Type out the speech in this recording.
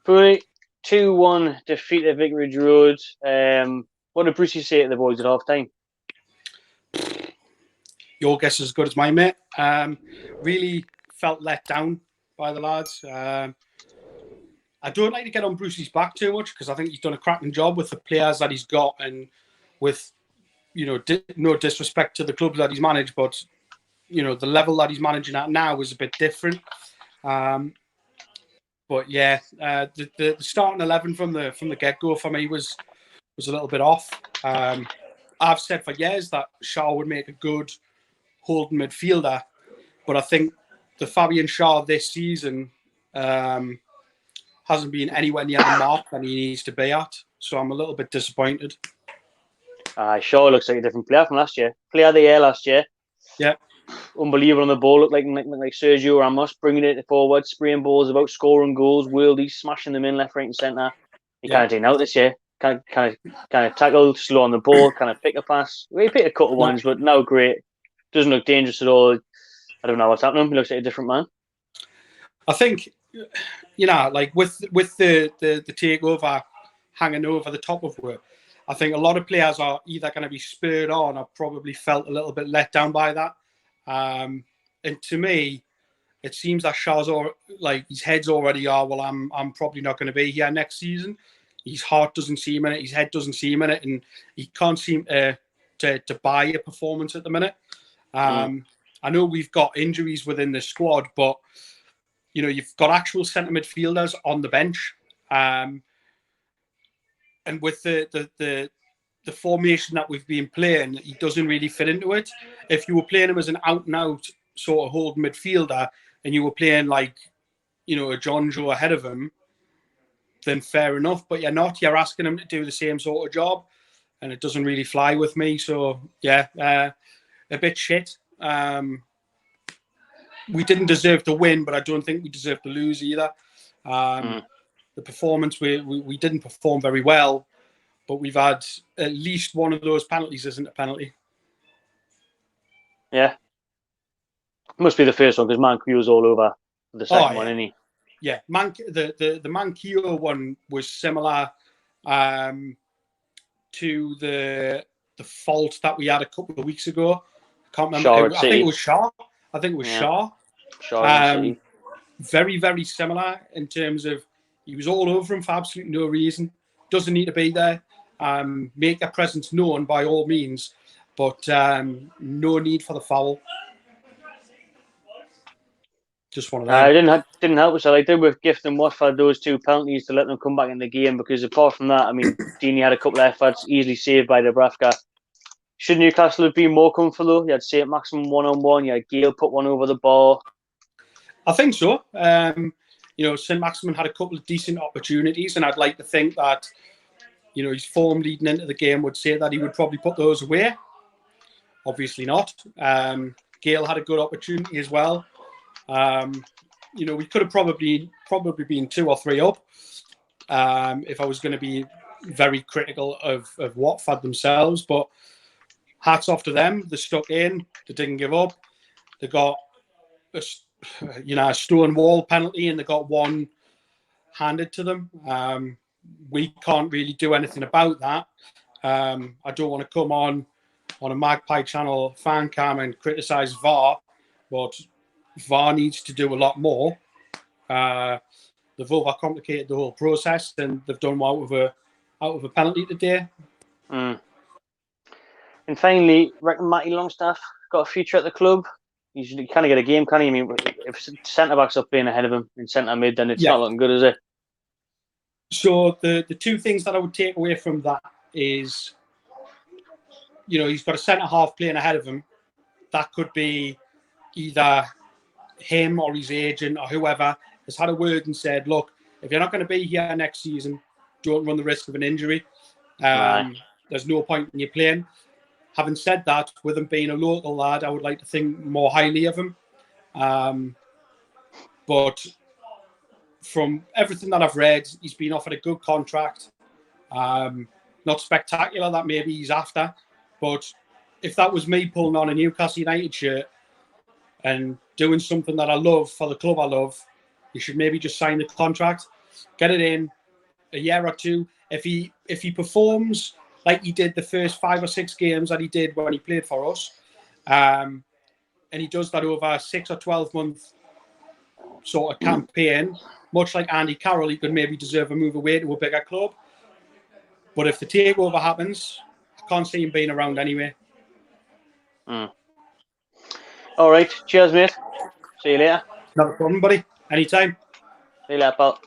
Fully 2-1 defeat at Vicarage Road. What did Brucey say to the boys at half time? Your guess is as good as mine, mate. Really felt let down by the lads. I don't like to get on Brucey's back too much because I think he's done a cracking job with the players that he's got and with, no disrespect to the clubs that he's managed, but, the level that he's managing at now is a bit different. But yeah, the starting 11 from the get-go for me was a little bit off. I've said for years that Shaw would make a good holding midfielder, but I think the Fabian Shaw this season hasn't been anywhere near the mark that he needs to be at. So I'm a little bit disappointed. Shaw looks like a different player from last year. Player of the year last year. Yeah. Unbelievable on the ball. Looked like Sergio Ramos, bringing it forward, spraying balls about, scoring goals, worldy, smashing them in left, right, and centre. He kind of didn't out this year. Kind of tackle, slow on the ball, kind of pick a pass. He picked a couple of ones, but no great. Doesn't look dangerous at all. I don't know what's happening. He looks like a different man. I think, like with the takeover hanging over the top of it, I think a lot of players are either going to be spurred on or probably felt a little bit let down by that. And to me, it seems that Shaw's his head's already well, I'm probably not going to be here next season. His heart doesn't seem in it, his head doesn't seem in it, and he can't seem to buy a performance at the minute. I know we've got injuries within the squad, but you've got actual centre midfielders on the bench, and with the formation that we've been playing, he doesn't really fit into it. If you were playing him as an out and out sort of holding midfielder, and you were playing like a John Joe ahead of him, then fair enough. But you're not. You're asking him to do the same sort of job, and it doesn't really fly with me. So yeah, a bit shit. We didn't deserve to win, but I don't think we deserve to lose either. The performance, we didn't perform very well, but we've had at least one of those penalties isn't a penalty. Yeah. Must be the first one because Manquillo's all over the second one, isn't he? Yeah, the Manquillo one was similar to the fault that we had a couple of weeks ago. I can't remember. I think it was Shaw. Shaw. Very, very similar in terms of he was all over him for absolutely no reason. Doesn't need to be there. Make their presence known by all means, but no need for the foul. Just one of them. I didn't help us. I did with gifting Watford those two penalties to let them come back in the game, because apart from that, I mean, Deeney had a couple of efforts easily saved by Dubravka. Should Newcastle have been more comfortable? You had St. Maximin 1-on-1. You had Gale put one over the bar. I think so. St. Maximin had a couple of decent opportunities, and I'd like to think that his form leading into the game would say that he would probably put those away. Obviously not. Gale had a good opportunity as well. We could have probably been 2 or 3 up. If I was going to be very critical of Watford themselves, but hats off to them. They stuck in. They didn't give up. They got a stone wall penalty, and they got one handed to them. We can't really do anything about that. I don't want to come on a Magpie Channel fan cam and criticise VAR, but VAR needs to do a lot more. They've overcomplicated the whole process, and they've done out of a penalty today. And finally, reckon Matty Longstaff got a future at the club. You can't get a game, can he? I mean, if centre backs are playing ahead of him in centre mid, then it's not looking good, is it? So the two things that I would take away from that is, he's got a centre half playing ahead of him. That could be either him or his agent or whoever has had a word and said, look, if you're not going to be here next season, don't run the risk of an injury. There's no point in you playing. Having said that, with him being a local lad, I would like to think more highly of him. But from everything that I've read, he's been offered a good contract. Not spectacular that maybe he's after, but if that was me pulling on a Newcastle United shirt and doing something that I love for the club I love, you should maybe just sign the contract. get it in a year or two. If he performs like he did the first 5 or 6 games that he did when he played for us, and he does that over a 6 or 12-month sort of campaign, much like Andy Carroll, he could maybe deserve a move away to a bigger club. But if the takeover happens, I can't see him being around anyway. All right. Cheers, mate. See you later. Not a problem, buddy. Anytime. See you later, pal.